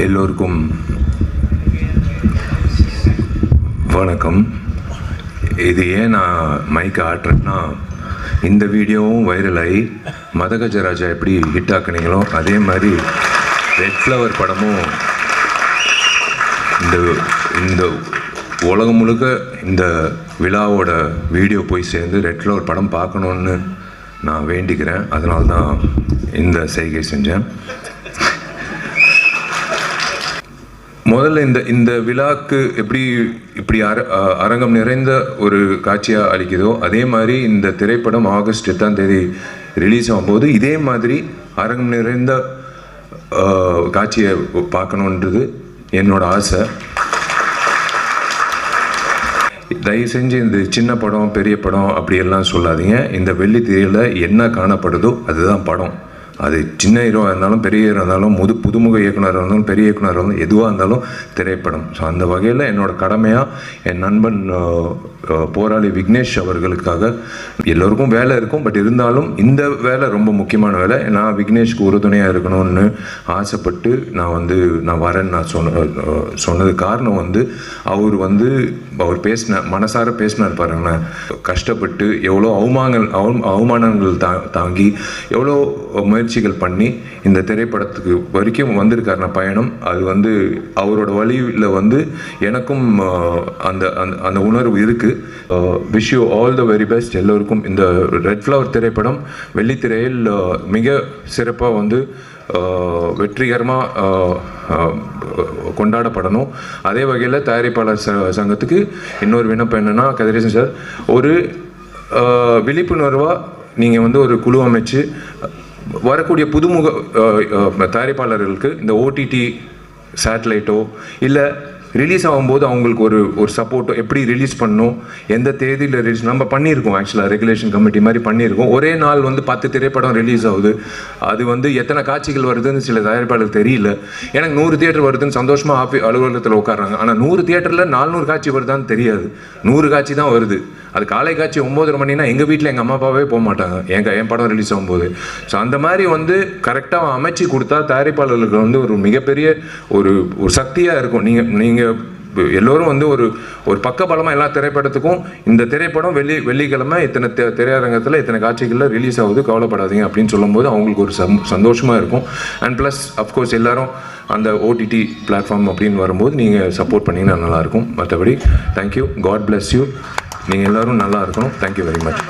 எல்லோருக்கும் வணக்கம். இது ஏன் நான் மைக் ஆட்டுறேன்னா, இந்த வீடியோவும் வைரல் ஆகி மதகஜராஜா எப்படி ஹிட் ஆக்குனீங்களோ அதே மாதிரி ரெட் ஃப்ளவர் படமும் இந்த உலகம் முழுக்க இந்த விழாவோட வீடியோ போய் சேர்ந்து ரெட் ஃப்ளவர் படம் பார்க்கணுன்னு நான் வேண்டிக்கிறேன். அதனால தான் இந்த செய்கை செஞ்சேன். முதல்ல இந்த விழாக்கு இப்படி அரங்கம் நிறைந்த ஒரு காட்சியாக அளிக்குதோ அதே மாதிரி இந்த திரைப்படம் ஆகஸ்ட் 8ஆம் தேதி ரிலீஸ் ஆகும்போது இதே மாதிரி அரங்கம் நிறைந்த காட்சியை பார்க்கணுன்றது என்னோட ஆசை. தயவு செஞ்சு இந்த சின்ன படம் பெரிய படம் அப்படியெல்லாம் சொல்லாதீங்க. இந்த வெள்ளித்திரையில் என்ன காணப்படுதோ அதுதான் படம். அது சின்ன ஹீரோவாக இருந்தாலும் பெரிய ஹீரோ இருந்தாலும் புதுமுக இயக்குனராக இருந்தாலும் பெரிய இயக்குனராக இருந்தாலும் எதுவாக இருந்தாலும் திரைப்படம். ஸோ அந்த வகையில் என்னோடய கடமையாக என் நண்பன் போராளி விக்னேஷ் அவர்களுக்காக, எல்லோருக்கும் வேலை இருக்கும், பட் இருந்தாலும் இந்த வேலை ரொம்ப முக்கியமான வேலை. நான் விக்னேஷ்க்கு உறுதுணையாக இருக்கணும்னு ஆசைப்பட்டு நான் வரேன்னு நான் சொன்னது காரணம் அவர் மனசார பேசினார் பாருங்கண்ணா. கஷ்டப்பட்டு எவ்வளோ அவமானங்கள் தாங்கி எவ்வளோ முயற்சிகள் பண்ணி இந்த திரைப்படத்துக்கு வரைக்கும் வந்திருக்காருன பயணம். அது அவரோட வழியில் எனக்கும் அந்த உணர்வு இருக்குது. Wish you all the very best எல்லோருக்கும். இந்த ரெட் ஃப்ளவர் திரைப்படம் வெள்ளித்திரையில் மிக சிறப்பாக வெற்றிகரமாக கொண்டாடப்படணும். அதே வகையில் தயாரிப்பாளர் சங்கத்துக்கு இன்னொரு விண்ணப்பம் என்னென்னா, கதிரேசன் சார், ஒரு விழிப்புணர்வாக நீங்கள் ஒரு குழு அமைச்சு வரக்கூடிய புதுமுக தயாரிப்பாளர்களுக்கு இந்த ஓடிடி சேட்டலைட்டோ இல்லை ரிலீஸ் ஆகும்போது அவங்களுக்கு ஒரு சப்போர்ட்டோ, எப்படி ரிலீஸ் பண்ணணும், எந்த தேதியில் ரிலீஸ் நம்ம பண்ணியிருக்கோம். ஆக்சுவலாக ரெகுலேஷன் கமிட்டி மாதிரி பண்ணியிருக்கோம். ஒரே நாள் 10 திரைப்படம் ரிலீஸ் ஆகுது. அது எத்தனை காட்சிகள் வருதுன்னு சில தயாரிப்பாளருக்கு தெரியல. எனக்கு 100 தியேட்டர் வருதுன்னு சந்தோஷமாக அலுவலகத்தில் உட்காடுறாங்க. ஆனால் 100 தியேட்டரில் 400 காட்சி வருதான்னு தெரியாது. 100 காட்சி தான் வருது. அது காலை காட்சி 9:30 மணினா எங்கள் வீட்டில் எங்கள் அம்மா அப்பாவே போக மாட்டாங்க என் படம் ரிலீஸ் ஆகும்போது. ஸோ அந்த மாதிரி கரெக்டாக அமைச்சு கொடுத்தா தயாரிப்பாளர்களுக்கு ஒரு மிகப்பெரிய ஒரு சக்தியாக இருக்கும். நீங்கள் எல்லோரும் ஒரு பக்கபலமாக எல்லா திரைப்படத்துக்கும் இந்த திரைப்படம் வெள்ளிக்கிழமை இத்தனை திரையரங்கத்தில் இத்தனை காட்சிகளில் ரிலீஸ் ஆகுது, கவலைப்படாதீங்க அப்படின்னு சொல்லும்போது அவங்களுக்கு ஒரு சந்தோஷமாக இருக்கும். அண்ட் ப்ளஸ் அஃப்கோர்ஸ் எல்லாரும் அந்த ஓடிடி பிளாட்ஃபார்ம் அப்படின்னு வரும்போது நீங்கள் சப்போர்ட் பண்ணிங்கன்னா நல்லாயிருக்கும். மற்றபடி தேங்க்யூ, காட் பிளஸ் யூ. நீங்கள் எல்லோரும் நல்லா இருக்கணும். Thank you very much.